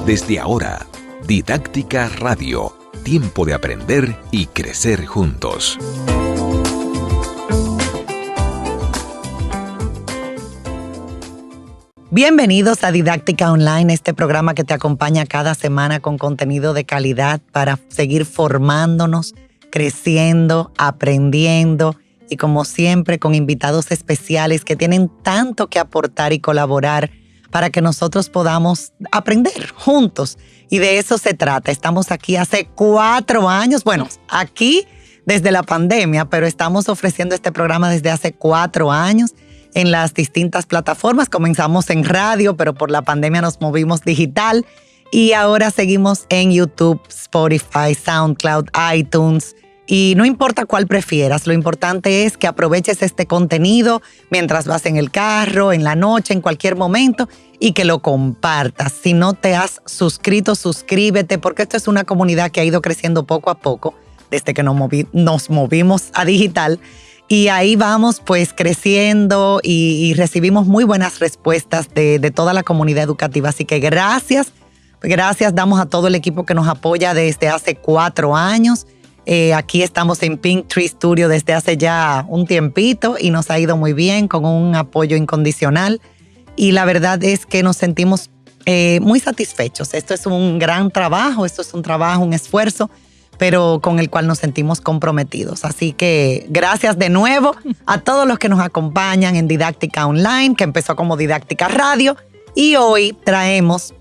Desde ahora, Didáctica Radio. Tiempo de aprender y crecer juntos. Bienvenidos a Didáctica Online, este programa que te acompaña cada semana con contenido de calidad para seguir formándonos, creciendo, aprendiendo y como siempre con invitados especiales que tienen tanto que aportar y colaborar para que nosotros podamos aprender juntos. Y de eso se trata. Estamos aquí hace 4 años, bueno, aquí desde la pandemia, pero estamos ofreciendo este programa desde hace 4 años en las distintas plataformas. Comenzamos en radio, pero por la pandemia nos movimos digital y ahora seguimos en YouTube, Spotify, SoundCloud, iTunes. Y no importa cuál prefieras, lo importante es que aproveches este contenido mientras vas en el carro, en la noche, en cualquier momento y que lo compartas. Si no te has suscrito, suscríbete porque esto es una comunidad que ha ido creciendo poco a poco desde que nos movimos a digital. Y ahí vamos pues creciendo y recibimos muy buenas respuestas de toda la comunidad educativa. Así que gracias damos a todo el equipo que nos apoya desde hace 4 años. Aquí estamos en Pink Tree Studio desde hace ya un tiempito y nos ha ido muy bien con un apoyo incondicional. Y la verdad es que nos sentimos muy satisfechos. Esto es un gran trabajo, un esfuerzo, pero con el cual nos sentimos comprometidos. Así que gracias de nuevo a todos los que nos acompañan en Didáctica Online, que empezó como Didáctica Radio. Y hoy traemos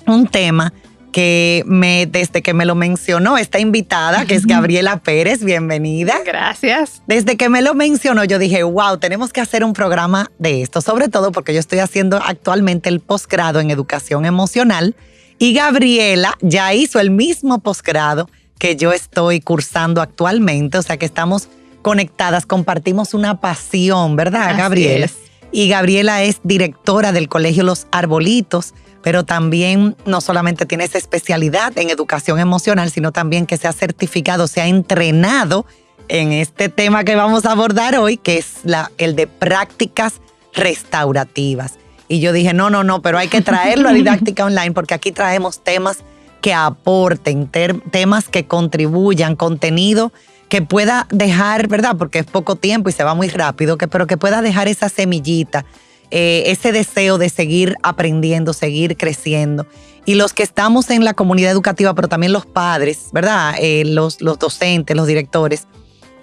un tema que desde que me lo mencionó esta invitada, que es Gabriela Pérez, bienvenida. Gracias. Desde que me lo mencionó, yo dije, wow, tenemos que hacer un programa de esto, sobre todo porque yo estoy haciendo actualmente el posgrado en educación emocional y Gabriela ya hizo el mismo posgrado que yo estoy cursando actualmente, o sea que estamos conectadas, compartimos una pasión, ¿verdad, Gabriela? Así es. Y Gabriela es directora del Colegio Los Arbolitos, pero también no solamente tiene esa especialidad en educación emocional, sino también que se ha certificado, se ha entrenado en este tema que vamos a abordar hoy, que es el de prácticas restaurativas. Y yo dije, no, pero hay que traerlo a Didáctica Online porque aquí traemos temas que aporten, temas que contribuyan, contenido que pueda dejar, ¿verdad? Porque es poco tiempo y se va muy rápido, pero que pueda dejar esa semillita, ese deseo de seguir aprendiendo, seguir creciendo. Y los que estamos en la comunidad educativa, pero también los padres, ¿verdad? Los docentes, los directores,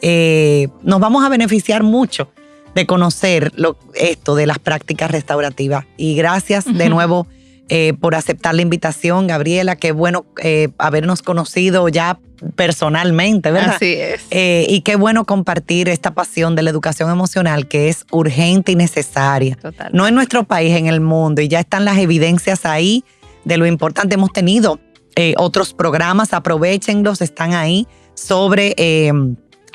nos vamos a beneficiar mucho de conocer esto de las prácticas restaurativas. Y gracias de nuevo por aceptar la invitación, Gabriela. Qué bueno habernos conocido ya personalmente, ¿verdad? Así es. Y qué bueno compartir esta pasión de la educación emocional que es urgente y necesaria. Total. No en nuestro país, en el mundo. Y ya están las evidencias ahí de lo importante. Hemos tenido otros programas, aprovéchenlos, están ahí sobre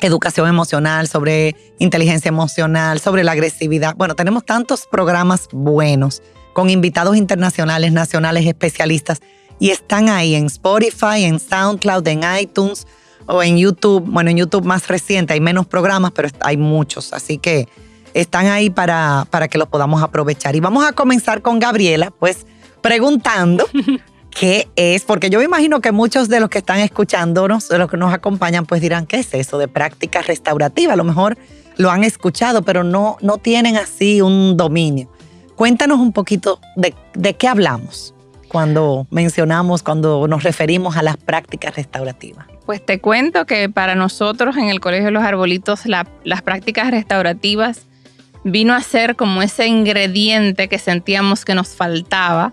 educación emocional, sobre inteligencia emocional, sobre la agresividad. Bueno, tenemos tantos programas buenos con invitados internacionales, nacionales, especialistas. Y están ahí en Spotify, en SoundCloud, en iTunes o en YouTube. Bueno, en YouTube más reciente hay menos programas, pero hay muchos. Así que están ahí para que los podamos aprovechar. Y vamos a comenzar con Gabriela, pues preguntando qué es, porque yo me imagino que muchos de los que están escuchándonos, de los que nos acompañan, pues dirán, ¿qué es eso de práctica restaurativa? A lo mejor lo han escuchado, pero no tienen así un dominio. Cuéntanos un poquito de qué hablamos cuando nos referimos a las prácticas restaurativas. Pues te cuento que para nosotros en el Colegio de los Arbolitos las prácticas restaurativas vino a ser como ese ingrediente que sentíamos que nos faltaba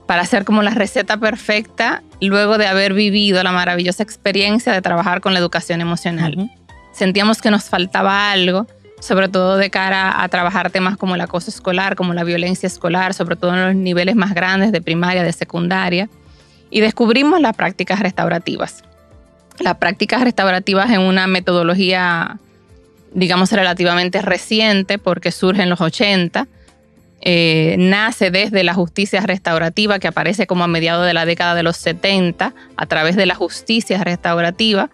para hacer como la receta perfecta luego de haber vivido la maravillosa experiencia de trabajar con la educación emocional. Uh-huh. Sentíamos que nos faltaba algo, sobre todo de cara a trabajar temas como el acoso escolar, como la violencia escolar, sobre todo en los niveles más grandes de primaria, de secundaria, y descubrimos las prácticas restaurativas. Las prácticas restaurativas en una metodología, digamos, relativamente reciente, porque surge en los 80, nace desde la justicia restaurativa, que aparece como a mediados de la década de los 70, a través de la justicia restaurativa,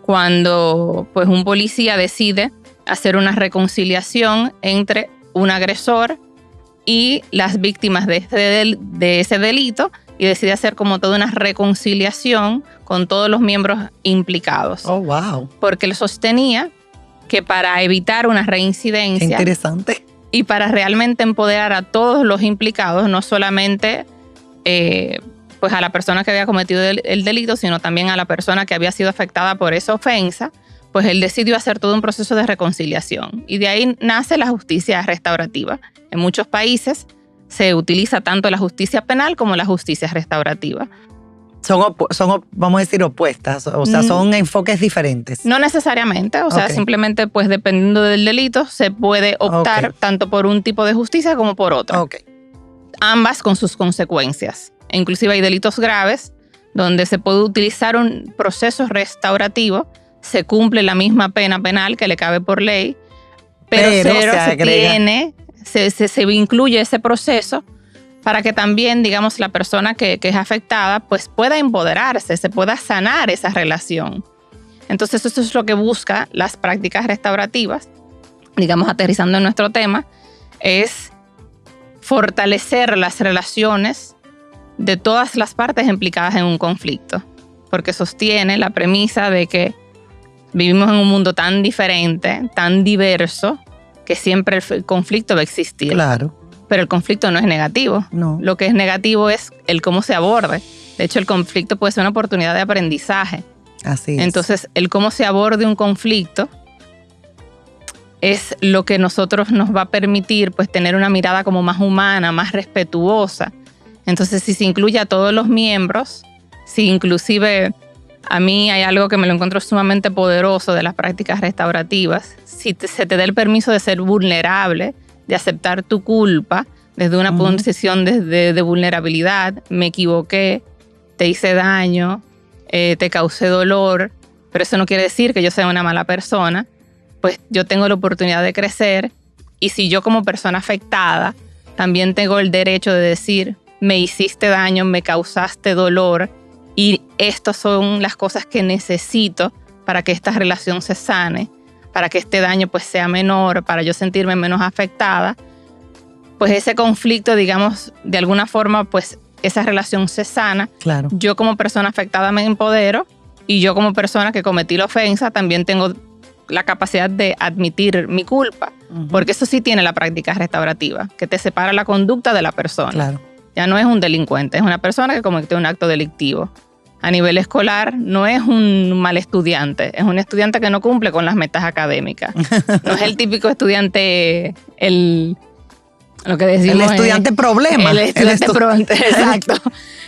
cuando pues un policía decide hacer una reconciliación entre un agresor y las víctimas de ese delito y decide hacer como toda una reconciliación con todos los miembros implicados. Oh, wow. Porque él sostenía que para evitar una reincidencia... Qué interesante. Y para realmente empoderar a todos los implicados, no solamente pues a la persona que había cometido el delito, sino también a la persona que había sido afectada por esa ofensa, pues él decidió hacer todo un proceso de reconciliación. Y de ahí nace la justicia restaurativa. En muchos países se utiliza tanto la justicia penal como la justicia restaurativa. Son vamos a decir, opuestas, o sea, son enfoques diferentes. No necesariamente, o sea, Okay. simplemente pues dependiendo del delito se puede optar tanto por un tipo de justicia como por otro. Okay. Ambas con sus consecuencias. E inclusive hay delitos graves donde se puede utilizar un proceso restaurativo, se cumple la misma pena penal que le cabe por ley, pero se incluye ese proceso para que también, digamos, la persona que es afectada pues pueda empoderarse, se pueda sanar esa relación. Entonces eso es lo que busca las prácticas restaurativas, digamos, aterrizando en nuestro tema, es fortalecer las relaciones de todas las partes implicadas en un conflicto, porque sostiene la premisa de que vivimos en un mundo tan diferente, tan diverso, que siempre el conflicto va a existir. Claro. Pero el conflicto no es negativo. No. Lo que es negativo es el cómo se aborde. De hecho, el conflicto puede ser una oportunidad de aprendizaje. Así es. Entonces, el cómo se aborde un conflicto es lo que nosotros nos va a permitir pues tener una mirada como más humana, más respetuosa. Entonces, si se incluye a todos los miembros, si inclusive a mí hay algo que me lo encuentro sumamente poderoso de las prácticas restaurativas, si se te da el permiso de ser vulnerable, de aceptar tu culpa desde una posición de vulnerabilidad, me equivoqué, te hice daño, te causé dolor, pero eso no quiere decir que yo sea una mala persona, pues yo tengo la oportunidad de crecer y si yo como persona afectada también tengo el derecho de decir, me hiciste daño, me causaste dolor y estas son las cosas que necesito para que esta relación se sane, para que este daño pues sea menor, para yo sentirme menos afectada, pues ese conflicto, digamos, de alguna forma, pues esa relación se sana. Claro. Yo como persona afectada me empodero y yo como persona que cometí la ofensa también tengo la capacidad de admitir mi culpa, porque eso sí tiene la práctica restaurativa, que te separa la conducta de la persona. Claro. Ya no es un delincuente, es una persona que cometió un acto delictivo. A nivel escolar, no es un mal estudiante, es un estudiante que no cumple con las metas académicas. No es el típico estudiante, lo que decimos. El estudiante problema. El estudiante problema, exacto.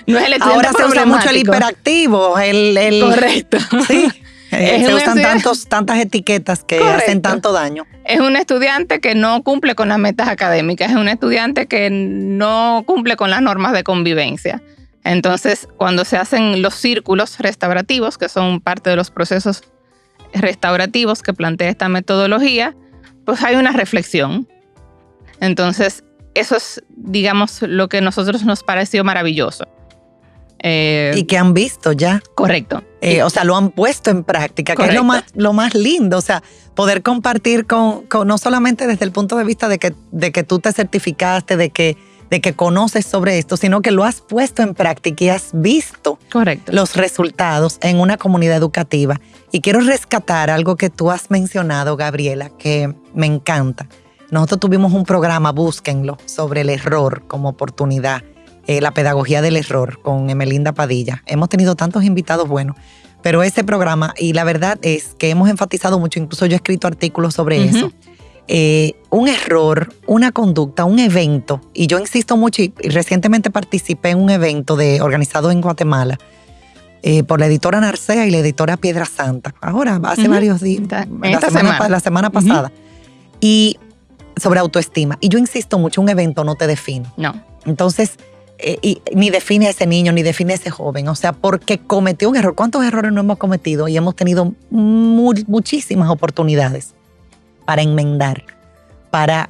No es el estudiante ahora se usa mucho el hiperactivo. Correcto. Sí. Se usan tantas etiquetas que hacen tanto daño. Es un estudiante que no cumple con las metas académicas, es un estudiante que no cumple con las normas de convivencia. Entonces, cuando se hacen los círculos restaurativos, que son parte de los procesos restaurativos que plantea esta metodología, pues hay una reflexión. Entonces, eso es, digamos, lo que a nosotros nos pareció maravilloso. Y que han visto ya. Correcto. O sea, lo han puesto en práctica, Correcto. que es lo más lindo. O sea, poder compartir con no solamente desde el punto de vista de que tú te certificaste, de que conoces sobre esto, sino que lo has puesto en práctica y has visto Correcto. los resultados en una comunidad educativa. Y quiero rescatar algo que tú has mencionado, Gabriela, que me encanta. Nosotros tuvimos un programa, búsquenlo, sobre el error como oportunidad. La pedagogía del error con Emelinda Padilla. Hemos tenido tantos invitados buenos, pero ese programa, y la verdad es que hemos enfatizado mucho, incluso yo he escrito artículos sobre eso. Un error, una conducta, un evento, y yo insisto mucho, y recientemente participé en un evento organizado en Guatemala por la editora Narcea y la editora Piedra Santa, ahora hace varios días, la semana pasada, y sobre autoestima. Y yo insisto mucho, un evento no te define. No. Entonces, y ni define a ese niño, ni define a ese joven. O sea, porque cometió un error. ¿Cuántos errores no hemos cometido? Y hemos tenido muchísimas oportunidades para enmendar, para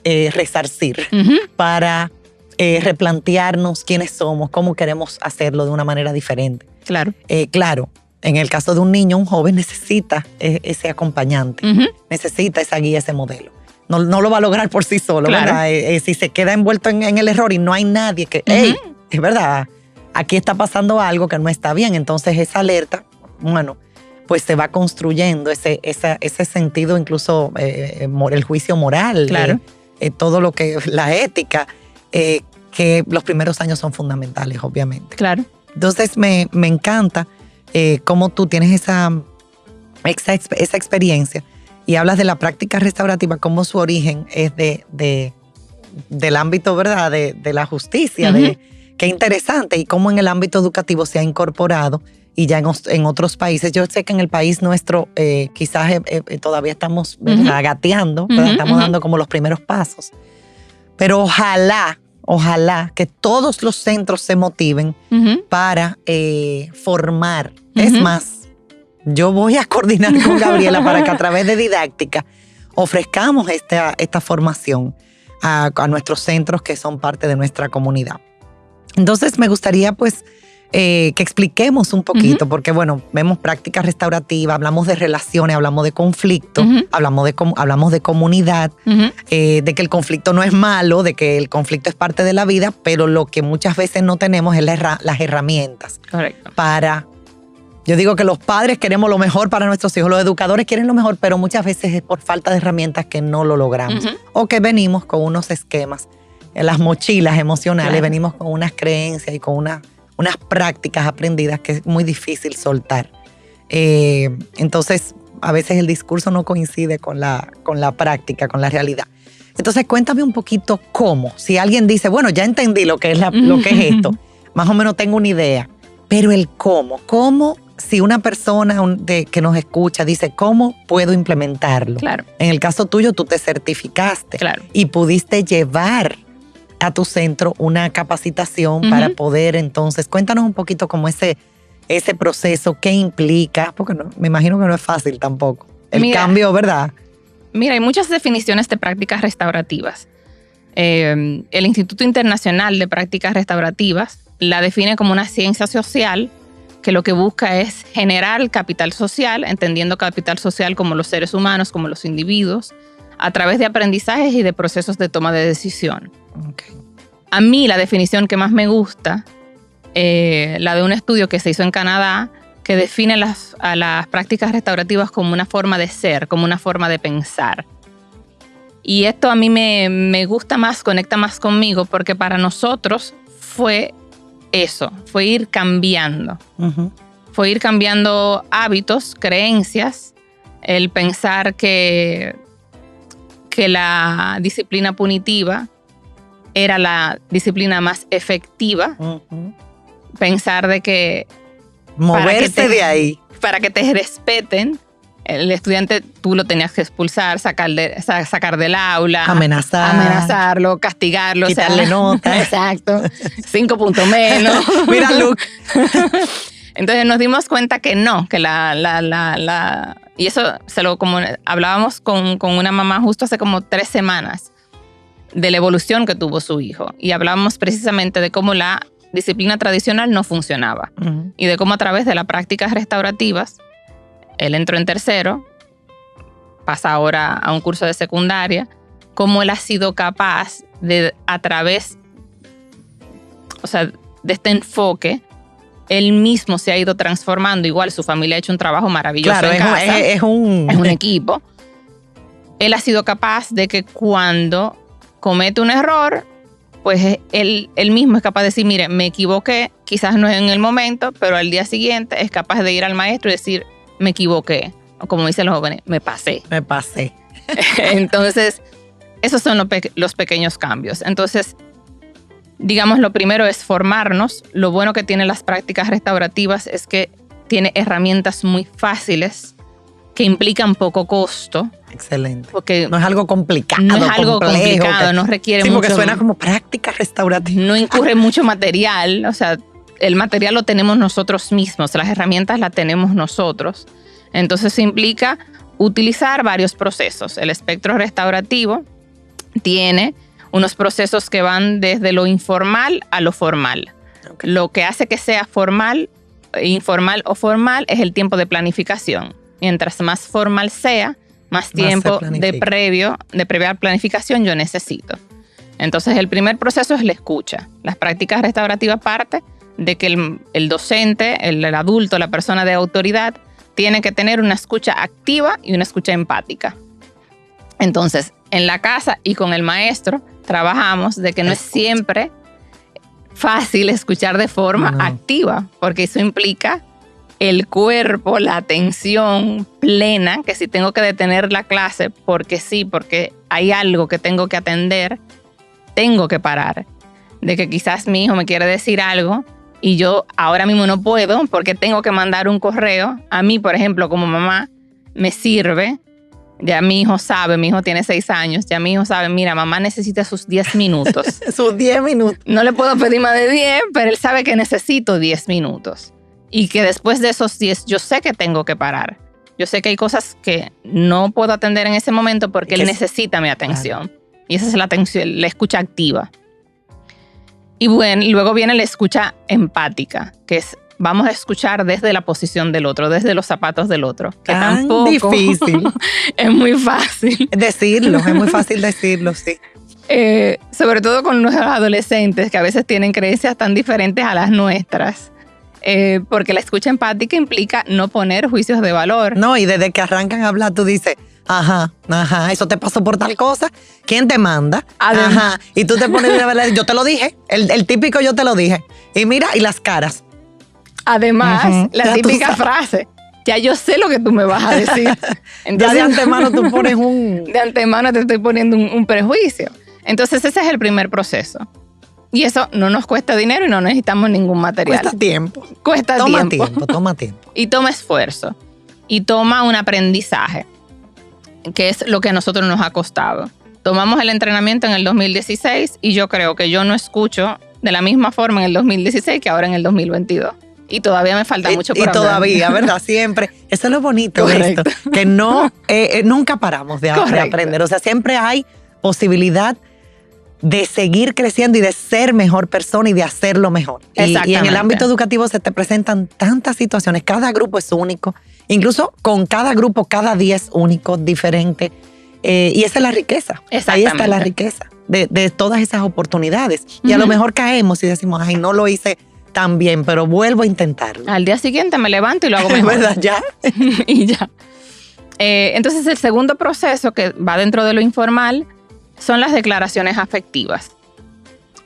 resarcir, para replantearnos quiénes somos, cómo queremos hacerlo de una manera diferente. Claro. Claro, en el caso de un niño, un joven necesita ese acompañante, necesita esa guía, ese modelo. No lo va a lograr por sí solo, claro. ¿verdad? Si se queda envuelto en el error y no hay nadie que, hey, es verdad, aquí está pasando algo que no está bien. Entonces esa alerta, bueno, pues se va construyendo ese sentido, incluso el juicio moral, Claro. Todo lo que, la ética, que los primeros años son fundamentales, obviamente. Claro. Entonces me encanta cómo tú tienes esa experiencia y hablas de la práctica restaurativa, cómo su origen es del ámbito, ¿verdad?, de la justicia, Uh-huh. Qué interesante, y cómo en el ámbito educativo se ha incorporado y ya en otros países. Yo sé que en el país nuestro quizás todavía estamos, ¿verdad?, Uh-huh. gateando, ¿verdad? Uh-huh, Estamos uh-huh. dando como los primeros pasos. Pero ojalá que todos los centros se motiven Uh-huh. para formar. Uh-huh. Es más, yo voy a coordinar con Gabriela para que a través de Didáctica ofrezcamos esta formación a nuestros centros que son parte de nuestra comunidad. Entonces me gustaría pues que expliquemos un poquito, Uh-huh. porque bueno, vemos prácticas restaurativas, hablamos de relaciones, hablamos de conflicto, Uh-huh. hablamos de comunidad, Uh-huh. de que el conflicto no es malo, de que el conflicto es parte de la vida, pero lo que muchas veces no tenemos es las herramientas Correcto. para... Yo digo que los padres queremos lo mejor para nuestros hijos, los educadores quieren lo mejor, pero muchas veces es por falta de herramientas que no lo logramos. Uh-huh. O que venimos con unos esquemas, en las mochilas emocionales, Claro. venimos con unas creencias y con unas prácticas aprendidas que es muy difícil soltar. Entonces, a veces el discurso no coincide con la práctica, con la realidad. Entonces, cuéntame un poquito cómo. Si alguien dice, bueno, ya entendí lo que es esto, más o menos tengo una idea, pero el cómo. ¿Cómo? Si una persona que nos escucha dice, ¿cómo puedo implementarlo? Claro. En el caso tuyo, tú te certificaste Claro. y pudiste llevar a tu centro una capacitación Uh-huh. para poder, entonces, cuéntanos un poquito cómo ese proceso, qué implica, porque me imagino que no es fácil tampoco. El cambio, ¿verdad? Mira, hay muchas definiciones de prácticas restaurativas. El Instituto Internacional de Prácticas Restaurativas la define como una ciencia social que lo que busca es generar capital social, entendiendo capital social como los seres humanos, como los individuos, a través de aprendizajes y de procesos de toma de decisión. Okay. A mí la definición que más me gusta, la de un estudio que se hizo en Canadá, que define a las prácticas restaurativas como una forma de ser, como una forma de pensar. Y esto a mí me gusta más, conecta más conmigo, porque para nosotros fue eso, fue ir cambiando. Uh-huh. Fue ir cambiando hábitos, creencias, el pensar que la disciplina punitiva era la disciplina más efectiva. Uh-huh. Pensar de que moverse de ahí. Para que te respeten, el estudiante tú lo tenías que expulsar, sacar del aula, amenazarlo, castigarlo, quitarle notas. Exacto, 5 puntos menos. Mira, Luke. Entonces nos dimos cuenta que no, que y eso como hablábamos con una mamá justo hace como 3 semanas de la evolución que tuvo su hijo, y hablábamos precisamente de cómo la disciplina tradicional no funcionaba. Uh-huh. Y de cómo a través de las prácticas restaurativas, él entró en tercero, pasa ahora a un curso de secundaria, cómo él ha sido capaz de, a través, de este enfoque, él mismo se ha ido transformando. Igual su familia ha hecho un trabajo maravilloso, claro, en casa. Es un equipo. Él ha sido capaz de que cuando comete un error, pues él mismo es capaz de decir, mire, me equivoqué, quizás no en el momento, pero al día siguiente es capaz de ir al maestro y decir, me equivoqué. O como dicen los jóvenes, me pasé. Me pasé. Entonces, esos son los pequeños cambios. Entonces, digamos, lo primero es formarnos. Lo bueno que tienen las prácticas restaurativas es que tiene herramientas muy fáciles que implican poco costo. Excelente. Porque no es algo complicado. No es algo complicado, no requiere mucho. Sí, porque suena como práctica restaurativa. No incurre mucho material, o sea, el material lo tenemos nosotros mismos, las herramientas las tenemos nosotros. Entonces implica utilizar varios procesos. El espectro restaurativo tiene unos procesos que van desde lo informal a lo formal. Okay. Lo que hace que sea formal, informal o formal es el tiempo de planificación. Mientras más formal sea, más tiempo de previa planificación yo necesito. Entonces, el primer proceso es la escucha. Las prácticas restaurativas parte de que el docente, el adulto, la persona de autoridad, tiene que tener una escucha activa y una escucha empática. Entonces, en la casa y con el maestro trabajamos de que no es siempre fácil escuchar de forma activa, porque eso implica el cuerpo, la atención plena, que si tengo que detener la clase porque sí, porque hay algo que tengo que atender, tengo que parar. De que quizás mi hijo me quiere decir algo y yo ahora mismo no puedo porque tengo que mandar un correo. A mí, por ejemplo, como mamá, me sirve. Ya mi hijo sabe, mi hijo tiene 6 años, ya mi hijo sabe, mira, mamá necesita sus 10 minutos. Sus 10 minutos. No le puedo pedir más de 10, pero él sabe que necesito 10 minutos. Y que después de esos 10, yo sé que tengo que parar. Yo sé que hay cosas que no puedo atender en ese momento porque él necesita mi atención. Claro. Y esa es la atención, la escucha activa. Y bueno, luego viene la escucha empática, que es vamos a escuchar desde la posición del otro, desde los zapatos del otro. Que tampoco difícil. Es muy fácil. Decirlo, es muy fácil decirlo, sí. Sobre todo con los adolescentes, que a veces tienen creencias tan diferentes a las nuestras. Porque la escucha empática implica no poner juicios de valor. No, y desde que arrancan a hablar, tú dices, ajá, eso te pasó por tal cosa. ¿Quién te manda? Ajá. Y tú te pones, yo te lo dije, el típico yo te lo dije. Y mira, y las caras. Además, la típica frase, ya yo sé lo que tú me vas a decir. Entonces, ya de antemano tú pones De antemano te estoy poniendo un prejuicio. Entonces ese es el primer proceso. Y eso no nos cuesta dinero y no necesitamos ningún material. Cuesta tiempo. Toma tiempo. Y toma esfuerzo. Y toma un aprendizaje, que es lo que a nosotros nos ha costado. Tomamos el entrenamiento en el 2016 y yo creo que yo no escucho de la misma forma en el 2016 que ahora en el 2022. Y todavía me falta mucho por aprender. Y todavía, ¿verdad? Siempre. Eso es lo bonito de esto. Que no, nunca paramos de aprender. O sea, siempre hay posibilidad de seguir creciendo y de ser mejor persona y de hacerlo mejor. Y en el ámbito educativo se te presentan tantas situaciones. Cada grupo es único. Incluso con cada grupo, cada día es único, diferente. Y esa es la riqueza. Ahí está la riqueza de todas esas oportunidades. Y a lo mejor caemos y decimos, ay, no lo hice tan bien, pero vuelvo a intentarlo. Al día siguiente me levanto y lo hago mejor. ¿Verdad? Ya. Y ya. Entonces, el segundo proceso que va dentro de lo informal son las declaraciones afectivas.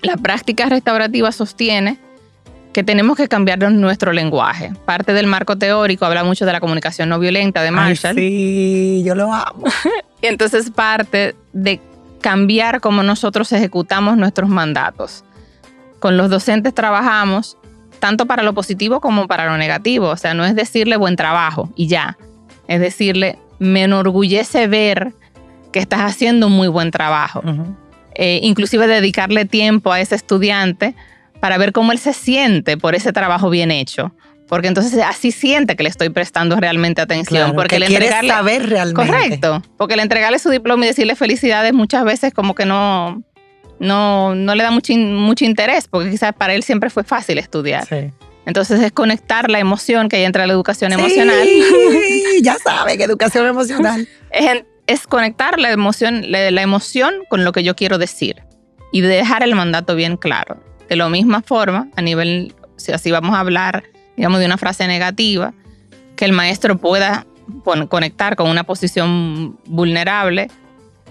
La práctica restaurativa sostiene que tenemos que cambiar nuestro lenguaje. Parte del marco teórico habla mucho de la comunicación no violenta de Marshall. Ay, sí, yo lo amo. Y entonces parte de cambiar cómo nosotros ejecutamos nuestros mandatos. Con los docentes trabajamos tanto para lo positivo como para lo negativo. O sea, no es decirle buen trabajo y ya. Es decirle, me enorgullece ver que estás haciendo un muy buen trabajo. Inclusive dedicarle tiempo a ese estudiante para ver cómo él se siente por ese trabajo bien hecho. Porque entonces así siente que le estoy prestando realmente atención. Claro, porque que quiere saber realmente. Correcto. Porque el entregarle su diploma y decirle felicidades muchas veces como que no le da mucho interés, porque quizás para él siempre fue fácil estudiar. Sí. Entonces es conectar la emoción que hay entre la educación emocional. Sí, ya sabe que educación emocional. Es conectar la emoción con lo que yo quiero decir y dejar el mandato bien claro. De la misma forma, a nivel, si así vamos a hablar, digamos, de una frase negativa, que el maestro pueda conectar con una posición vulnerable.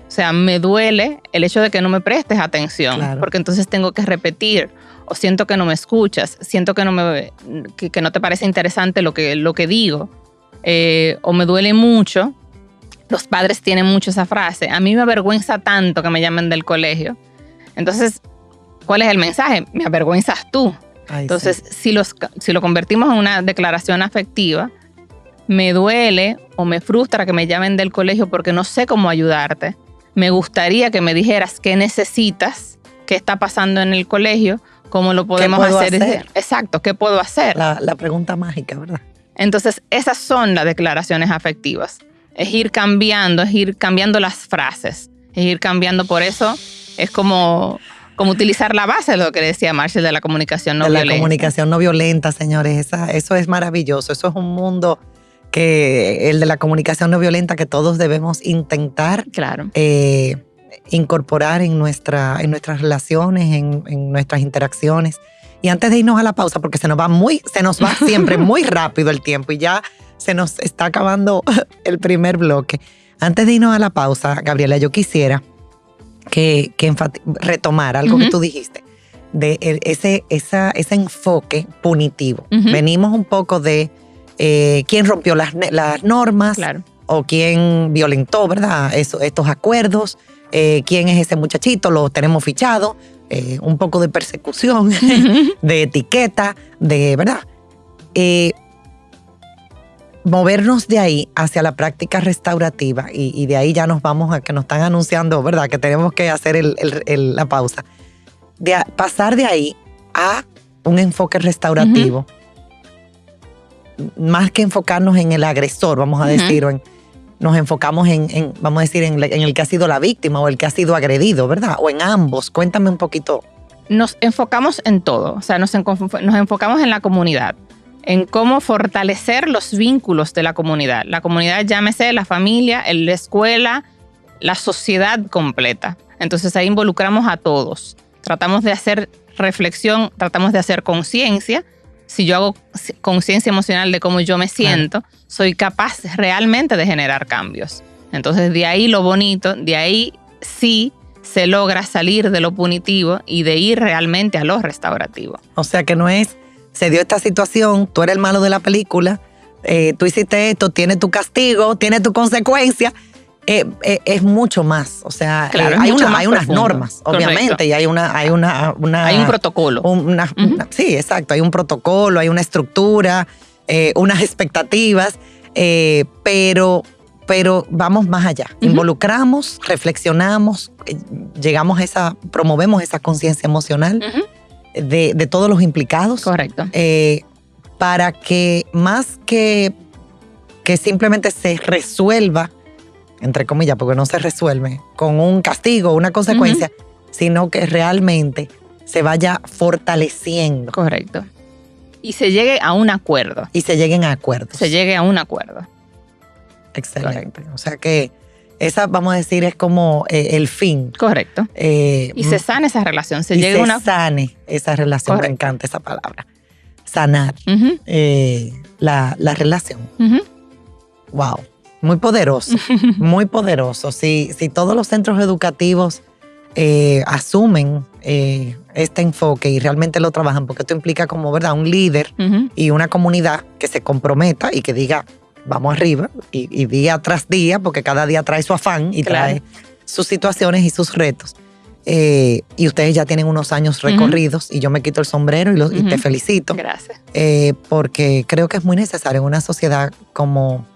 O sea, me duele el hecho de que no me prestes atención, claro, porque entonces tengo que repetir, o siento que no me escuchas, siento que no te parece interesante lo que digo, o me duele mucho. Los padres tienen mucho esa frase. A mí me avergüenza tanto que me llamen del colegio. Entonces, ¿cuál es el mensaje? Me avergüenzas tú. Ay, entonces, sí, si lo convertimos en una declaración afectiva, me duele o me frustra que me llamen del colegio porque no sé cómo ayudarte. Me gustaría que me dijeras qué necesitas, qué está pasando en el colegio, cómo lo podemos hacer. Exacto, ¿qué puedo hacer? La pregunta mágica, ¿verdad? Entonces, esas son las declaraciones afectivas. Es ir cambiando las frases, es ir cambiando. Por eso es como utilizar la base de lo que decía Marshall de la comunicación no violenta. La comunicación no violenta, señores, eso es maravilloso. Eso es un mundo el de la comunicación no violenta que todos debemos intentar incorporar en nuestras relaciones, en nuestras interacciones. Y antes de irnos a la pausa, porque se nos va siempre muy rápido el tiempo y ya se nos está acabando el primer bloque. Antes de irnos a la pausa, Gabriela, yo quisiera que retomar algo que tú dijiste, de ese enfoque punitivo. Venimos un poco de quién rompió las normas, claro, o quién violentó, ¿verdad? Estos acuerdos, quién es ese muchachito, lo tenemos fichado, un poco de persecución, de etiqueta, ¿verdad? Movernos de ahí hacia la práctica restaurativa y de ahí ya nos vamos a que nos están anunciando, ¿verdad? Que tenemos que hacer la pausa. Pasar de ahí a un enfoque restaurativo, más que enfocarnos en el agresor, vamos a decir, nos enfocamos vamos a decir, en el que ha sido la víctima o el que ha sido agredido, ¿verdad? O en ambos. Cuéntame un poquito. Nos enfocamos en todo, o sea, nos enfocamos en la comunidad, en cómo fortalecer los vínculos de la comunidad. La comunidad, llámese la familia, la escuela, la sociedad completa. Entonces ahí involucramos a todos. Tratamos de hacer reflexión, tratamos de hacer conciencia. Si yo hago conciencia emocional de cómo yo me siento, soy capaz realmente de generar cambios. Entonces de ahí lo bonito, de ahí sí se logra salir de lo punitivo y de ir realmente a lo restaurativo. O sea que no es, se dio esta situación, tú eres el malo de la película, tú hiciste esto, tiene tu castigo, tiene tu consecuencia. Es mucho más, o sea, claro, hay unas normas, obviamente, correcto, y hay un protocolo. Sí, exacto, hay un protocolo, hay una estructura, unas expectativas, pero vamos más allá. Involucramos, reflexionamos, promovemos esa conciencia emocional de todos los implicados. Correcto. Para que más que simplemente se resuelva, entre comillas, porque no se resuelve con un castigo, una consecuencia, sino que realmente se vaya fortaleciendo. Correcto. Y se llegue a un acuerdo. Y se lleguen a acuerdos. Se llegue a un acuerdo. Excelente. Correcto. O sea que esa, vamos a decir, es como el fin. Correcto. Y se sane esa relación. Se sane esa relación. Correcto. Me encanta esa palabra. Sanar la relación. Wow. Muy poderoso, muy poderoso. Si todos los centros educativos asumen este enfoque y realmente lo trabajan, porque esto implica como, ¿verdad?, un líder y una comunidad que se comprometa y que diga, vamos arriba, y día tras día, porque cada día trae su afán y trae sus situaciones y sus retos. Y ustedes ya tienen unos años recorridos y yo me quito el sombrero y te felicito. Gracias. Porque creo que es muy necesario en una sociedad como...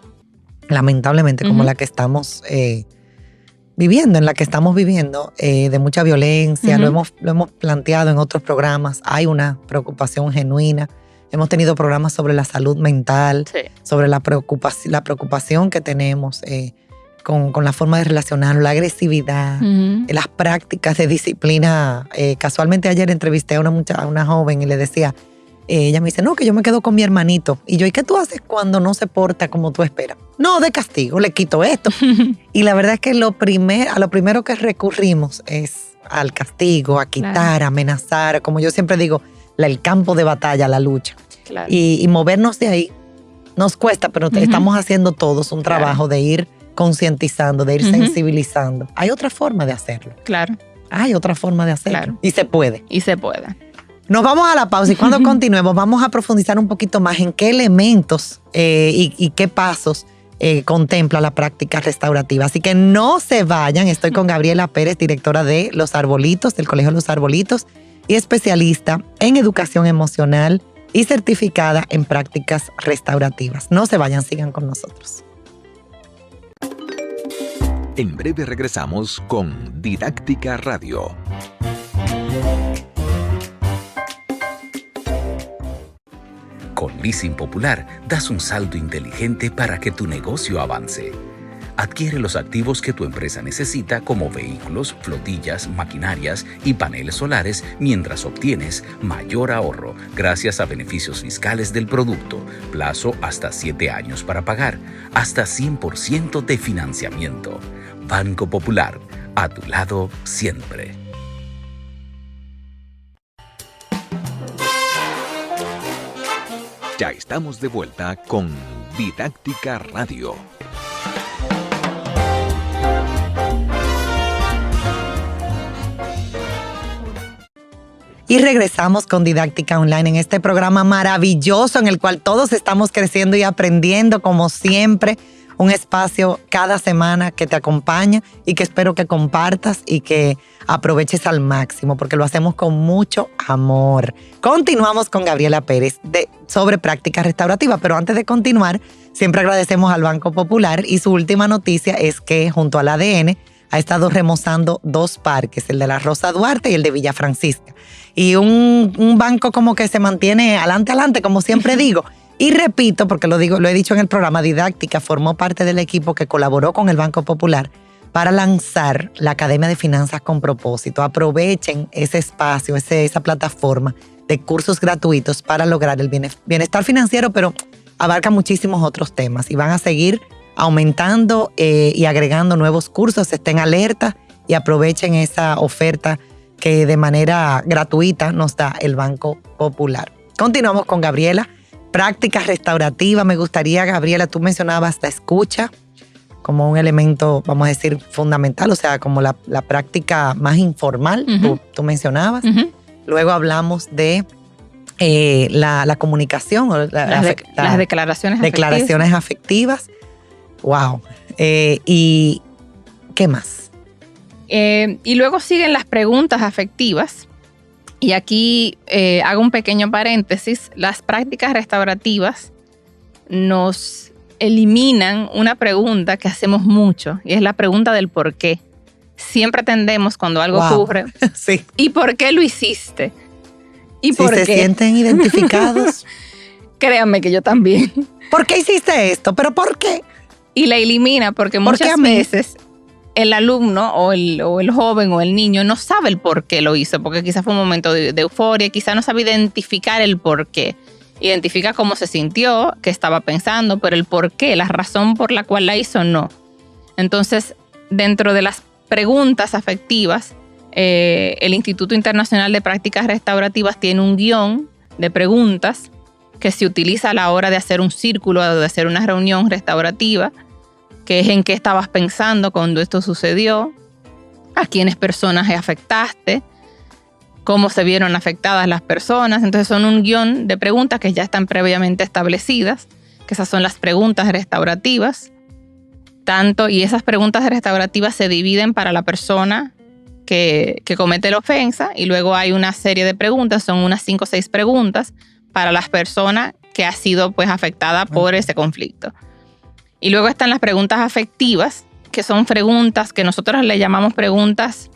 lamentablemente, como la que estamos viviendo, de mucha violencia, lo hemos planteado en otros programas, hay una preocupación genuina, hemos tenido programas sobre la salud mental, sobre la preocupación que tenemos con la forma de relacionarnos, la agresividad, las prácticas de disciplina. Casualmente ayer entrevisté a una joven y le decía, ella me dice, no, que yo me quedo con mi hermanito. Y yo, ¿y qué tú haces cuando no se porta como tú esperas? No, de castigo, le quito esto. Y la verdad es que a lo primero que recurrimos es al castigo, a quitar, a amenazar, como yo siempre digo, el campo de batalla, la lucha. Claro. Y movernos de ahí nos cuesta, pero estamos haciendo todos un trabajo de ir concientizando, de ir sensibilizando. Hay otra forma de hacerlo. Claro. Hay otra forma de hacerlo. Claro. Y se puede. Y se puede. Nos vamos a la pausa y cuando continuemos vamos a profundizar un poquito más en qué elementos y qué pasos contempla la práctica restaurativa. Así que no se vayan. Estoy con Gabriela Pérez, directora de Los Arbolitos, del Colegio Los Arbolitos, y especialista en educación emocional y certificada en prácticas restaurativas. No se vayan, sigan con nosotros. En breve regresamos con Didáctica Radio. Con Leasing Popular das un salto inteligente para que tu negocio avance. Adquiere los activos que tu empresa necesita como vehículos, flotillas, maquinarias y paneles solares mientras obtienes mayor ahorro gracias a beneficios fiscales del producto, plazo hasta 7 años para pagar, hasta 100% de financiamiento. Banco Popular, A tu lado siempre. Ya estamos de vuelta con Didáctica Radio. Y regresamos con Didáctica Online en este programa maravilloso en el cual todos estamos creciendo y aprendiendo como siempre. Un espacio cada semana que te acompaña y que espero que compartas y que aproveches al máximo porque lo hacemos con mucho amor. Continuamos con Gabriela Pérez sobre práctica restaurativa, pero antes de continuar, siempre agradecemos al Banco Popular y su última noticia es que junto al ADN ha estado remozando 2 parques, el de la Rosa Duarte y el de Villa Francisca. Y un banco como que se mantiene adelante, como siempre digo. Y repito, porque lo he dicho en el programa, Didáctica formó parte del equipo que colaboró con el Banco Popular para lanzar la Academia de Finanzas con Propósito. Aprovechen ese espacio, esa plataforma de cursos gratuitos para lograr el bienestar financiero, pero abarca muchísimos otros temas y van a seguir aumentando y agregando nuevos cursos. Estén alerta y aprovechen esa oferta que de manera gratuita nos da el Banco Popular. Continuamos con Gabriela. Práctica restaurativa, me gustaría, Gabriela, tú mencionabas la escucha como un elemento, vamos a decir, fundamental, o sea, como la práctica más informal, tú mencionabas. Luego hablamos de la comunicación, las declaraciones afectivas. Wow. ¿Y qué más? Y luego siguen las preguntas afectivas. Y aquí hago un pequeño paréntesis. Las prácticas restaurativas nos eliminan una pregunta que hacemos mucho y es la pregunta del por qué. Siempre tendemos cuando algo ocurre. Sí. ¿Y por qué lo hiciste? ¿Y si por se qué? Sienten identificados. Créanme que yo también. ¿Por qué hiciste esto? ¿Pero por qué? Y la elimina porque muchas veces el alumno o el joven o el niño no sabe el por qué lo hizo, porque quizás fue un momento de euforia, quizás no sabe identificar el por qué. Identifica cómo se sintió, qué estaba pensando, pero el por qué, la razón por la cual la hizo, no. Entonces, dentro de las preguntas afectivas, el Instituto Internacional de Prácticas Restaurativas tiene un guión de preguntas que se utiliza a la hora de hacer un círculo o de hacer una reunión restaurativa, que es en qué estabas pensando cuando esto sucedió, a quiénes personas afectaste, cómo se vieron afectadas las personas. Entonces son un guión de preguntas que ya están previamente establecidas, que esas son las preguntas restaurativas. Y esas preguntas restaurativas se dividen para la persona que comete la ofensa y luego hay una serie de preguntas, son unas 5 o 6 preguntas para las personas que ha sido pues afectada por ese conflicto. Y luego están las preguntas afectivas, que son preguntas que nosotros le llamamos preguntas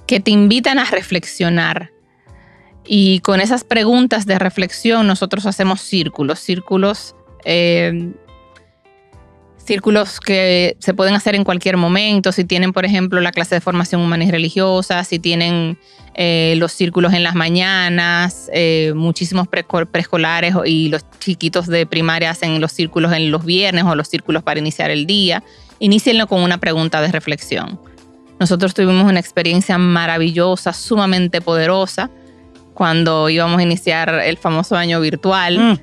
que te invitan a reflexionar. Y con esas preguntas de reflexión nosotros hacemos círculos que se pueden hacer en cualquier momento. Si tienen, por ejemplo, la clase de formación humana y religiosa, si tienen los círculos en las mañanas, muchísimos preescolares y los chiquitos de primaria hacen los círculos en los viernes o los círculos para iniciar el día. Inícienlo con una pregunta de reflexión. Nosotros tuvimos una experiencia maravillosa, sumamente poderosa, cuando íbamos a iniciar el famoso año virtual.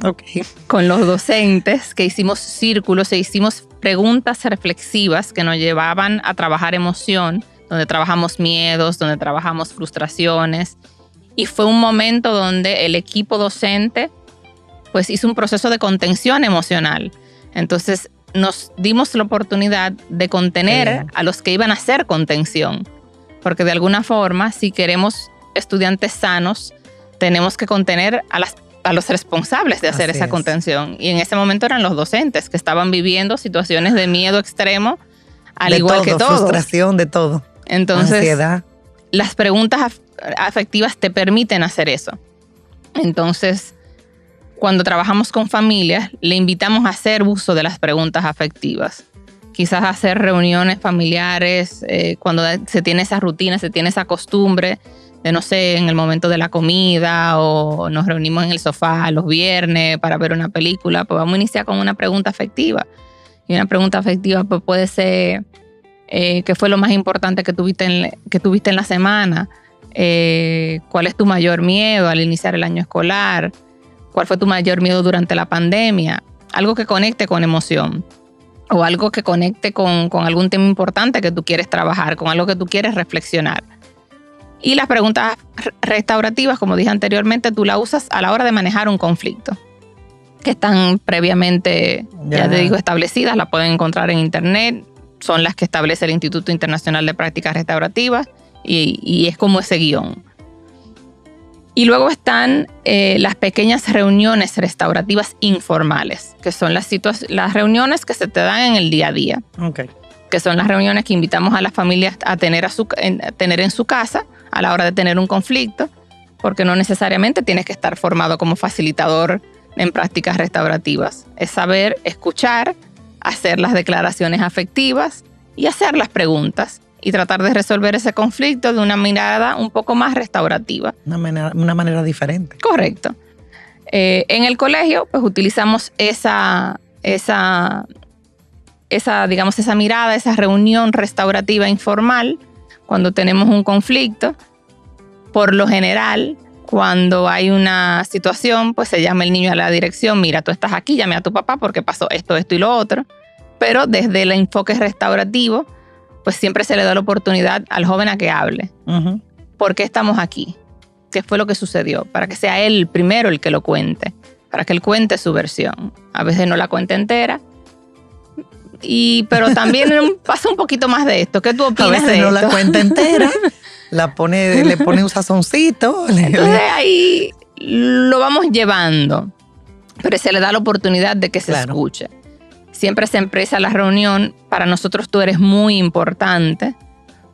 Okay. Con los docentes, que hicimos círculos e hicimos preguntas reflexivas que nos llevaban a trabajar emoción, donde trabajamos miedos, donde trabajamos frustraciones. Y fue un momento donde el equipo docente pues hizo un proceso de contención emocional. Entonces nos dimos la oportunidad de contener a los que iban a hacer contención. Porque de alguna forma, si queremos estudiantes sanos, tenemos que contener a los responsables de hacer esa contención. Y en ese momento eran los docentes que estaban viviendo situaciones de miedo extremo, al igual que todos. Frustración, de todo. Entonces, ansiedad. Las preguntas afectivas te permiten hacer eso. Entonces, cuando trabajamos con familias, le invitamos a hacer uso de las preguntas afectivas. Quizás hacer reuniones familiares, cuando se tiene esa rutina, se tiene esa costumbre de, no sé, en el momento de la comida o nos reunimos en el sofá los viernes para ver una película, pues vamos a iniciar con una pregunta afectiva. Y una pregunta afectiva pues puede ser, ¿Qué fue lo más importante que tuviste en la semana? ¿Cuál es tu mayor miedo al iniciar el año escolar? ¿Cuál fue tu mayor miedo durante la pandemia? Algo que conecte con emoción o algo que conecte con algún tema importante que tú quieres trabajar, con algo que tú quieres reflexionar. Y las preguntas restaurativas, como dije anteriormente, tú las usas a la hora de manejar un conflicto, que están previamente, ya te digo, establecidas, las pueden encontrar en internet, son las que establece el Instituto Internacional de Prácticas Restaurativas y es como ese guión. Y luego están las pequeñas reuniones restaurativas informales, que son las reuniones que se te dan en el día a día. Okay. Que son las reuniones que invitamos a las familias a tener en su casa a la hora de tener un conflicto, porque no necesariamente tienes que estar formado como facilitador en prácticas restaurativas. Es saber escuchar, hacer las declaraciones afectivas y hacer las preguntas y tratar de resolver ese conflicto de una mirada un poco más restaurativa. Una manera diferente. Correcto. En el colegio, pues utilizamos esa mirada, esa reunión restaurativa informal cuando tenemos un conflicto. Por lo general, cuando hay una situación, pues se llama el niño a la dirección, mira, tú estás aquí, llame a tu papá porque pasó esto y lo otro. Pero desde el enfoque restaurativo, pues siempre se le da la oportunidad al joven a que hable. Uh-huh. ¿Por qué estamos aquí? ¿Qué fue lo que sucedió? Para que sea él primero el que lo cuente, para que él cuente su versión. A veces no la cuenta entera, pero también pasa un poquito más de esto. ¿Qué tú opinas de esto? A veces no la cuenta entera, le pone un sazoncito. Entonces ahí lo vamos llevando, pero se le da la oportunidad de que se escuche. Siempre se empieza la reunión. Para nosotros tú eres muy importante.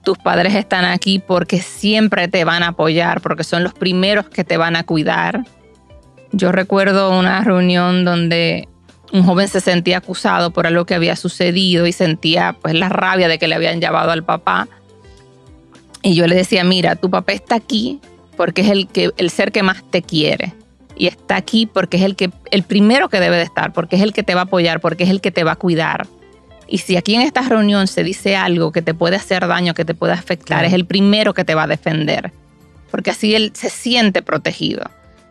Tus padres están aquí porque siempre te van a apoyar, porque son los primeros que te van a cuidar. Yo recuerdo una reunión donde un joven se sentía acusado por algo que había sucedido y sentía pues la rabia de que le habían llevado al papá. Y yo le decía, mira, tu papá está aquí porque es el ser que más te quiere. Y está aquí porque es el primero que debe de estar, porque es el que te va a apoyar, porque es el que te va a cuidar. Y si aquí en esta reunión se dice algo que te puede hacer daño, que te puede afectar, es el primero que te va a defender. Porque así él se siente protegido.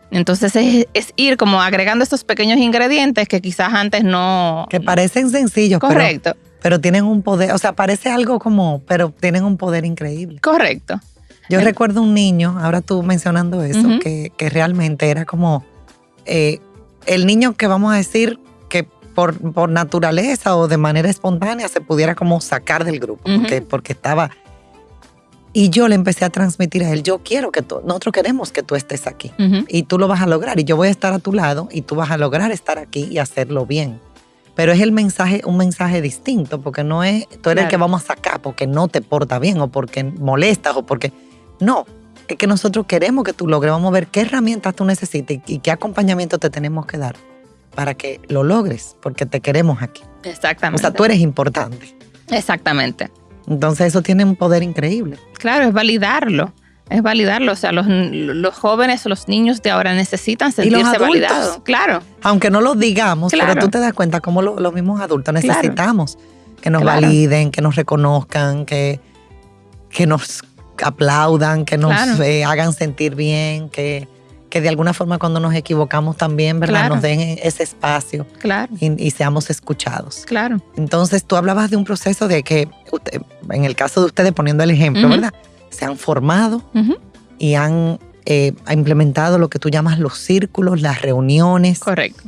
Entonces es ir como agregando estos pequeños ingredientes que quizás antes no... Que parecen sencillos, correcto. Pero tienen un poder, o sea, parece algo pero tienen un poder increíble. Correcto. Yo recuerdo un niño, ahora tú mencionando eso, uh-huh. que realmente era como el niño que vamos a decir que por naturaleza o de manera espontánea se pudiera como sacar del grupo, uh-huh. porque estaba... Y yo le empecé a transmitir a él, nosotros queremos que tú estés aquí uh-huh. y tú lo vas a lograr y yo voy a estar a tu lado y tú vas a lograr estar aquí y hacerlo bien. Pero es un mensaje distinto, porque no es tú eres el que vamos a sacar porque no te porta bien o porque molestas o porque... No, es que nosotros queremos que tú logres. Vamos a ver qué herramientas tú necesitas y qué acompañamiento te tenemos que dar para que lo logres, porque te queremos aquí. Exactamente. O sea, tú eres importante. Exactamente. Entonces eso tiene un poder increíble. Claro, es validarlo. O sea, los jóvenes, los niños de ahora necesitan sentirse validados. Claro. Aunque no lo digamos, claro. Pero tú te das cuenta cómo los mismos adultos necesitamos que nos validen, que nos reconozcan, que nos aplaudan, que nos hagan sentir bien, que de alguna forma cuando nos equivocamos también, ¿verdad? Nos den ese espacio y seamos escuchados. Claro. Entonces tú hablabas de un proceso de que, en el caso de ustedes, poniendo el ejemplo, uh-huh. ¿verdad? Se han formado uh-huh. y han implementado lo que tú llamas los círculos, las reuniones. Correcto.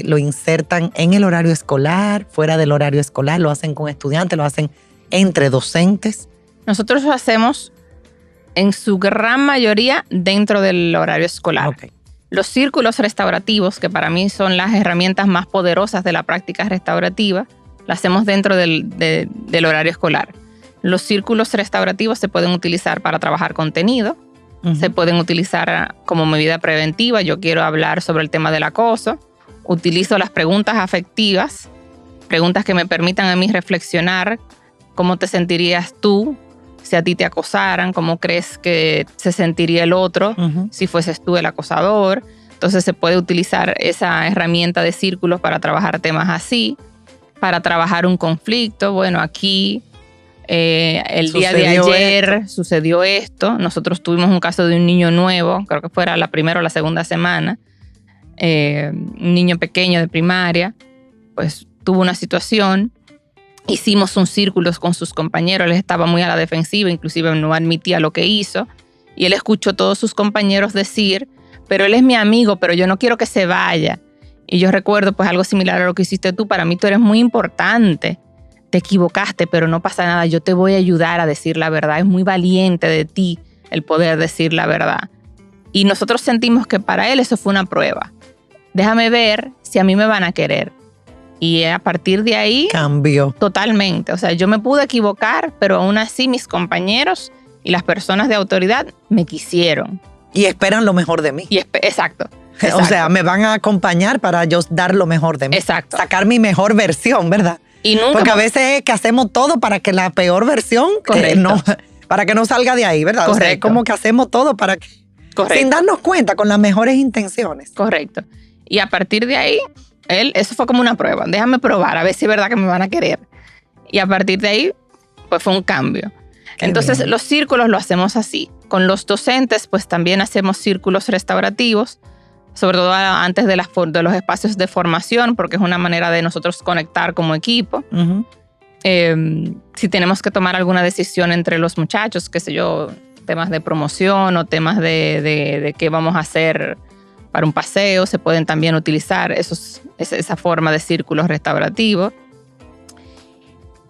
Lo insertan en el horario escolar, fuera del horario escolar, lo hacen con estudiantes, lo hacen entre docentes. Nosotros lo hacemos en su gran mayoría dentro del horario escolar. Okay. Los círculos restaurativos, que para mí son las herramientas más poderosas de la práctica restaurativa, las hacemos dentro del horario escolar. Los círculos restaurativos se pueden utilizar para trabajar contenido, uh-huh. se pueden utilizar como medida preventiva. Yo quiero hablar sobre el tema del acoso. Utilizo las preguntas afectivas, preguntas que me permitan a mí reflexionar cómo te sentirías tú si a ti te acosaran, cómo crees que se sentiría el otro uh-huh. si fueses tú el acosador. Entonces se puede utilizar esa herramienta de círculos para trabajar temas así, para trabajar un conflicto. Bueno, aquí el día de ayer sucedió esto. Nosotros tuvimos un caso de un niño nuevo, creo que fuera la primera o la segunda semana, un niño pequeño de primaria, pues tuvo una situación. Hicimos un círculo con sus compañeros, él estaba muy a la defensiva, inclusive no admitía lo que hizo, y él escuchó a todos sus compañeros decir, pero él es mi amigo, pero yo no quiero que se vaya. Y yo recuerdo pues algo similar a lo que hiciste tú. Para mí tú eres muy importante, te equivocaste, pero no pasa nada, yo te voy a ayudar a decir la verdad. Es muy valiente de ti el poder decir la verdad. Y nosotros sentimos que para él eso fue una prueba. Déjame ver si a mí me van a querer. Y a partir de ahí cambió totalmente. O sea, yo me pude equivocar, pero aún así mis compañeros y las personas de autoridad me quisieron. Y esperan lo mejor de mí. Exacto. O sea, me van a acompañar para yo dar lo mejor de mí. Exacto. Sacar mi mejor versión, ¿verdad? Y nunca, porque a veces es que hacemos todo para que la peor versión para que no salga de ahí, ¿verdad? Correcto. O sea, es como que hacemos todo para que sin darnos cuenta, con las mejores intenciones. Correcto. Y a partir de ahí, eso fue como una prueba. Déjame probar, a ver si es verdad que me van a querer. Y a partir de ahí, pues fue un cambio. Entonces, los círculos lo hacemos así. Con los docentes, pues también hacemos círculos restaurativos, sobre todo antes de los espacios de formación, porque es una manera de nosotros conectar como equipo. Uh-huh. Si tenemos que tomar alguna decisión entre los muchachos, qué sé yo, temas de promoción o temas de qué vamos a hacer para un paseo, se pueden también utilizar esa forma de círculos restaurativos.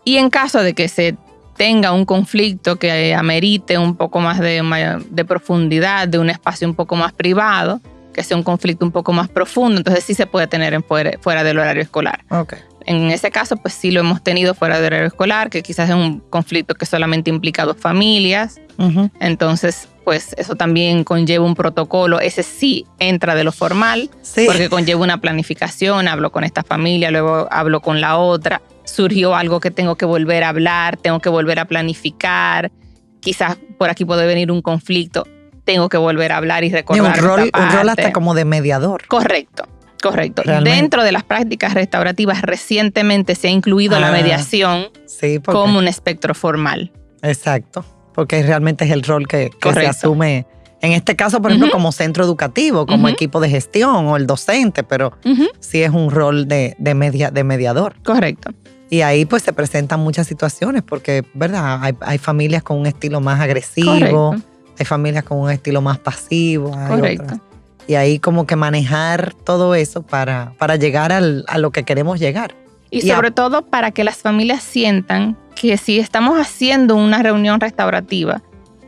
Y en caso de que se tenga un conflicto que amerite un poco más de profundidad, de un espacio un poco más privado, que sea un conflicto un poco más profundo, entonces sí se puede tener fuera del horario escolar. Okay. En ese caso, pues sí lo hemos tenido fuera del horario escolar, que quizás es un conflicto que solamente implica 2 familias. Uh-huh. Entonces, pues eso también conlleva un protocolo. Ese sí entra de lo formal, sí, porque conlleva una planificación. Hablo con esta familia, luego hablo con la otra. Surgió algo que tengo que volver a hablar, tengo que volver a planificar. Quizás por aquí puede venir un conflicto. Tengo que volver a hablar y recordar un rol hasta como de mediador. Correcto. Realmente. Dentro de las prácticas restaurativas recientemente se ha incluido la mediación como un espectro formal. Exacto, porque realmente es el rol que se asume, en este caso, por ejemplo, como centro educativo, como equipo de gestión o el docente, pero sí es un rol de mediador. Correcto. Y ahí pues se presentan muchas situaciones porque, ¿verdad? Hay familias con un estilo más agresivo, hay familias con un estilo más pasivo. Correcto. Otras. Y ahí como que manejar todo eso para llegar a lo que queremos llegar. Y sobre todo para que las familias sientan que si estamos haciendo una reunión restaurativa,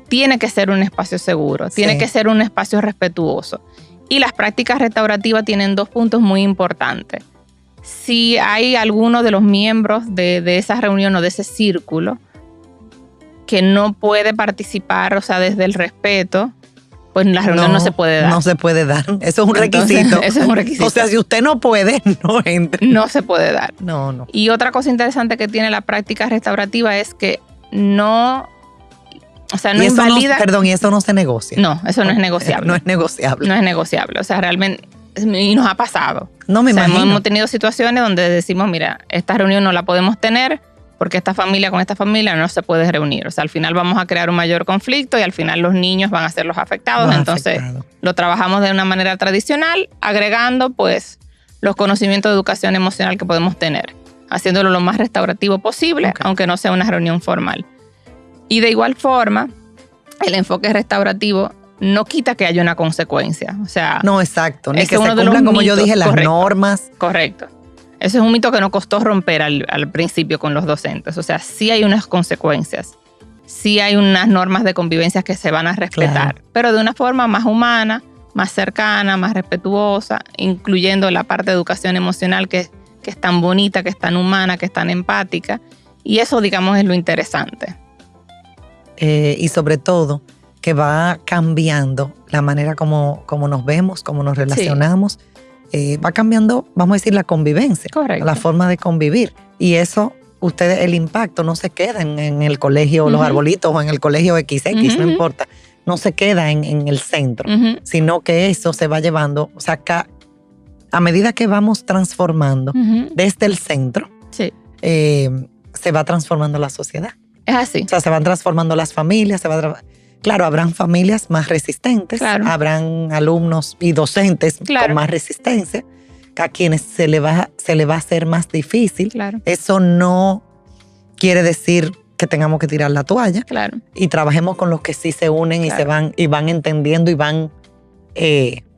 tiene que ser un espacio seguro, tiene que ser un espacio respetuoso. Y las prácticas restaurativas tienen 2 puntos muy importantes. Si hay alguno de los miembros de esa reunión o de ese círculo que no puede participar, o sea, desde el respeto, pues la reunión no se puede dar. No se puede dar. Eso es un requisito. Eso es un requisito. O sea, si usted no puede, no entre. No se puede dar. No. Y otra cosa interesante que tiene la práctica restaurativa es que no invalida. Y eso no se negocia. No, eso no es negociable. No es negociable. No es negociable. O sea, realmente, y nos ha pasado. No me imagino. Hemos tenido situaciones donde decimos, mira, esta reunión no la podemos tener porque esta familia con esta familia no se puede reunir. O sea, al final vamos a crear un mayor conflicto y al final los niños van a ser los afectados. Entonces, lo trabajamos de una manera tradicional, agregando pues los conocimientos de educación emocional que podemos tener, haciéndolo lo más restaurativo posible, aunque no sea una reunión formal. Y de igual forma, el enfoque restaurativo no quita que haya una consecuencia. O sea, no, exacto. Ni es que se cumplan, como yo dije, las normas. Correcto. Ese es un mito que nos costó romper al principio con los docentes. O sea, sí hay unas consecuencias, sí hay unas normas de convivencia que se van a respetar, pero de una forma más humana, más cercana, más respetuosa, incluyendo la parte de educación emocional que es tan bonita, que es tan humana, que es tan empática. Y eso, digamos, es lo interesante. Y sobre todo, que va cambiando la manera como nos vemos, como nos relacionamos. Va cambiando, vamos a decir, la convivencia. Correcto. La forma de convivir. Y eso, el impacto no se queda en el colegio Los Arbolitos o en el colegio XX, no importa. No se queda en el centro, sino que eso se va llevando, o sea, a medida que vamos transformando desde el centro, se va transformando la sociedad. Es así. O sea, se van transformando las familias, claro, habrán familias más resistentes, Claro. habrán alumnos y docentes Claro. con más resistencia, a quienes se le va a hacer más difícil. Claro. Eso no quiere decir que tengamos que tirar la toalla, Claro. y trabajemos con los que sí se unen Claro. y van entendiendo y van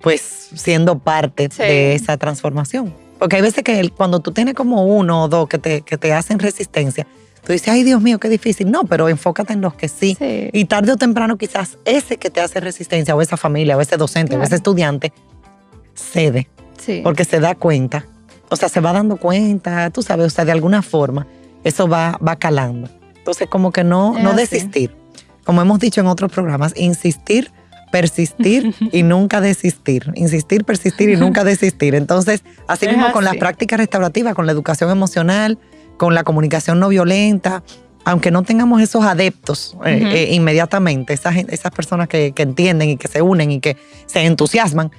pues siendo parte Sí. de esa transformación. Porque hay veces que cuando tú tienes como uno o dos que te hacen resistencia, tú dices, ay Dios mío, qué difícil. No, pero enfócate en los que sí. Sí. Y tarde o temprano quizás ese que te hace resistencia, o esa familia, o ese docente, Claro. o ese estudiante, cede. Sí. Porque se da cuenta. O sea, se va dando cuenta, tú sabes, o sea, de alguna forma, eso va calando. Entonces, como que no Es así. desistir. Como hemos dicho en otros programas, insistir, persistir y nunca desistir. Insistir, persistir y nunca desistir. Entonces, así Es mismo con las así. prácticas restaurativas, con la educación emocional, con la comunicación no violenta, aunque no tengamos esos adeptos inmediatamente, esas personas que entienden y que se unen y que se entusiasman,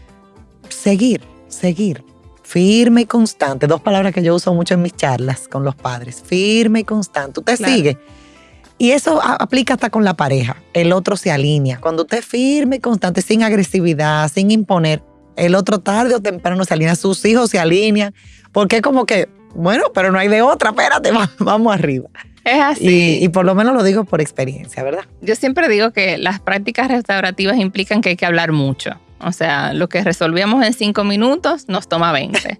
seguir. Firme y constante. 2 palabras que yo uso mucho en mis charlas con los padres. Firme y constante. Usted Claro. sigue. Y eso aplica hasta con la pareja. El otro se alinea. Cuando usted es firme y constante, sin agresividad, sin imponer, el otro tarde o temprano se alinea. Sus hijos se alinean. Porque es como que, bueno, pero no hay de otra. Espérate, vamos arriba. Es así. Y por lo menos lo digo por experiencia, ¿verdad? Yo siempre digo que las prácticas restaurativas implican que hay que hablar mucho. O sea, lo que resolvíamos en 5 minutos nos toma 20. Sí,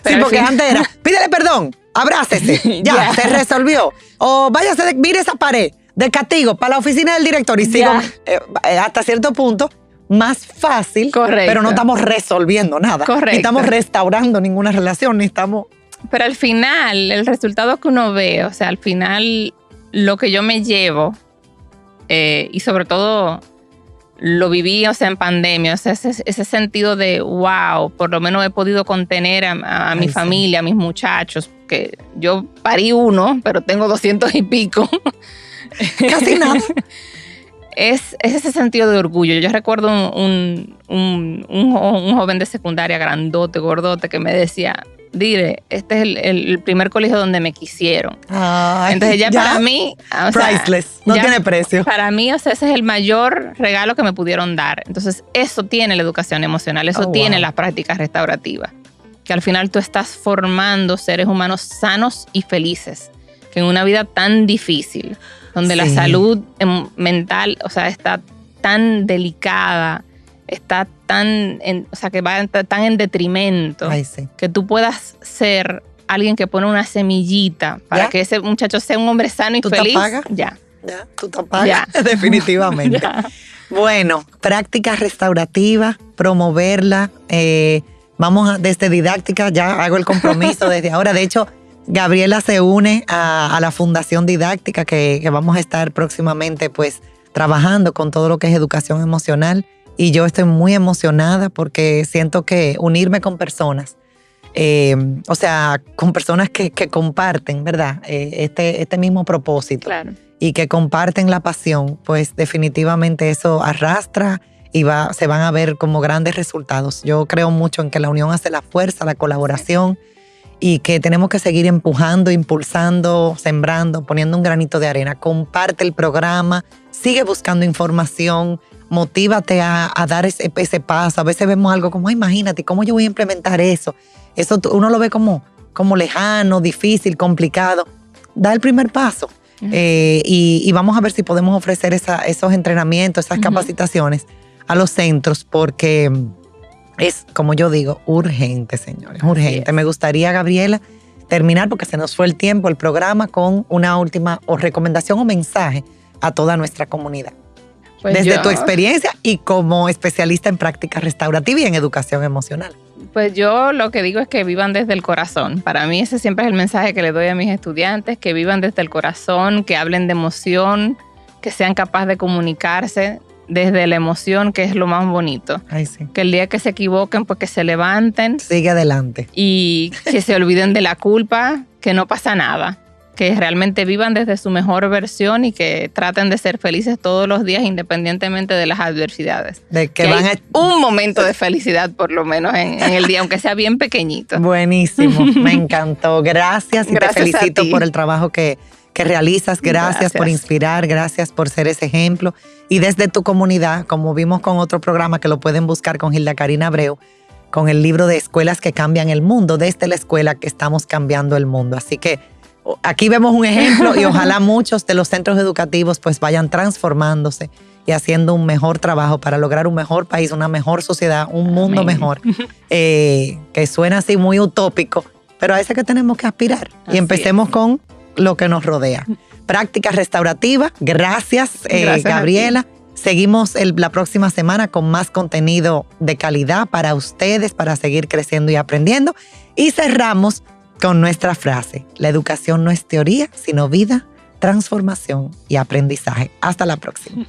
Pero al porque fin- antes era, pídele perdón, abrácese, ya, Ya. se resolvió. O váyase, mire esa pared de castigo para la oficina del director y sigo Ya. hasta cierto punto más fácil, Correcto. pero no estamos resolviendo nada. Correcto. Ni estamos restaurando ninguna relación, ni estamos... Pero al final, el resultado que uno ve, o sea, al final lo que yo me llevo, y sobre todo lo viví, o sea, en pandemia, o sea, ese sentido de, wow, por lo menos he podido contener a mi Ay, sí. familia, a mis muchachos, que yo parí uno, pero tengo 200 y pico. Casi nada. Es ese sentido de orgullo. Yo recuerdo un joven de secundaria grandote, gordote, que me decía, Dire, este es el primer colegio donde me quisieron. Ay, Entonces ya para mí, o sea, priceless, no ya tiene precio. para mí, o sea, ese es el mayor regalo que me pudieron dar. Entonces eso tiene la educación emocional, eso Oh, tiene wow. las prácticas restaurativas. Que al final tú estás formando seres humanos sanos y felices. Que en una vida tan difícil, donde la Sí. salud mental, o sea, está tan delicada, está o sea, que va tan en detrimento, Ay, sí. que tú puedas ser alguien que pone una semillita para ¿Ya? que ese muchacho sea un hombre sano y ¿Tú te feliz. apagas? Ya. Ya, tú te apagas, Ya. definitivamente. Ya. Bueno, práctica restaurativa, promoverla. Vamos desde didáctica, ya hago el compromiso desde ahora. De hecho, Gabriela se une a la Fundación Didáctica que vamos a estar próximamente pues trabajando con todo lo que es educación emocional. Y yo estoy muy emocionada porque siento que unirme con personas, o sea, con personas que comparten, ¿verdad? Este mismo propósito. Claro. Y que comparten la pasión, pues definitivamente eso arrastra y se van a ver como grandes resultados. Yo creo mucho en que la unión hace la fuerza, la colaboración, y que tenemos que seguir empujando, impulsando, sembrando, poniendo un granito de arena. Comparte el programa, sigue buscando información, motívate a dar ese paso. A veces vemos algo como, imagínate, ¿cómo yo voy a implementar eso? Eso uno lo ve como lejano, difícil, complicado. Da el primer paso. Y vamos a ver si podemos ofrecer esos entrenamientos, esas capacitaciones a los centros, porque es, como yo digo, urgente, señores, urgente. es. Me gustaría, Gabriela, terminar, porque se nos fue el tiempo, el programa, con una última recomendación o mensaje a toda nuestra comunidad. Pues Desde yo- tu experiencia y como especialista en práctica restaurativa y en educación emocional. Pues yo lo que digo es que vivan desde el corazón. Para mí ese siempre es el mensaje que le doy a mis estudiantes, que vivan desde el corazón, que hablen de emoción, que sean capaces de comunicarse desde la emoción, que es lo más bonito. Ay, sí. Que el día que se equivoquen, pues que se levanten Sigue adelante. y que se olviden de la culpa, que no pasa nada. Que realmente vivan desde su mejor versión y que traten de ser felices todos los días independientemente de las adversidades. De que Que van hay a... un momento de felicidad por lo menos en el día, aunque sea bien pequeñito. Buenísimo, me encantó. Gracias y Gracias te a felicito ti. por el trabajo que que realizas. Gracias por inspirar, gracias por ser ese ejemplo. Y desde tu comunidad, como vimos con otro programa que lo pueden buscar con Hilda Karina Abreu, con el libro de Escuelas que Cambian el Mundo, desde la escuela que estamos cambiando el mundo. Así que aquí vemos un ejemplo y ojalá muchos de los centros educativos pues vayan transformándose y haciendo un mejor trabajo para lograr un mejor país, una mejor sociedad, un mundo mejor, que suena así muy utópico, pero a ese que tenemos que aspirar. Y empecemos con lo que nos rodea. Práctica restaurativa. Gracias, Gabriela. Seguimos la próxima semana con más contenido de calidad para ustedes, para seguir creciendo y aprendiendo. Y cerramos con nuestra frase: la educación no es teoría, sino vida, transformación y aprendizaje. Hasta la próxima.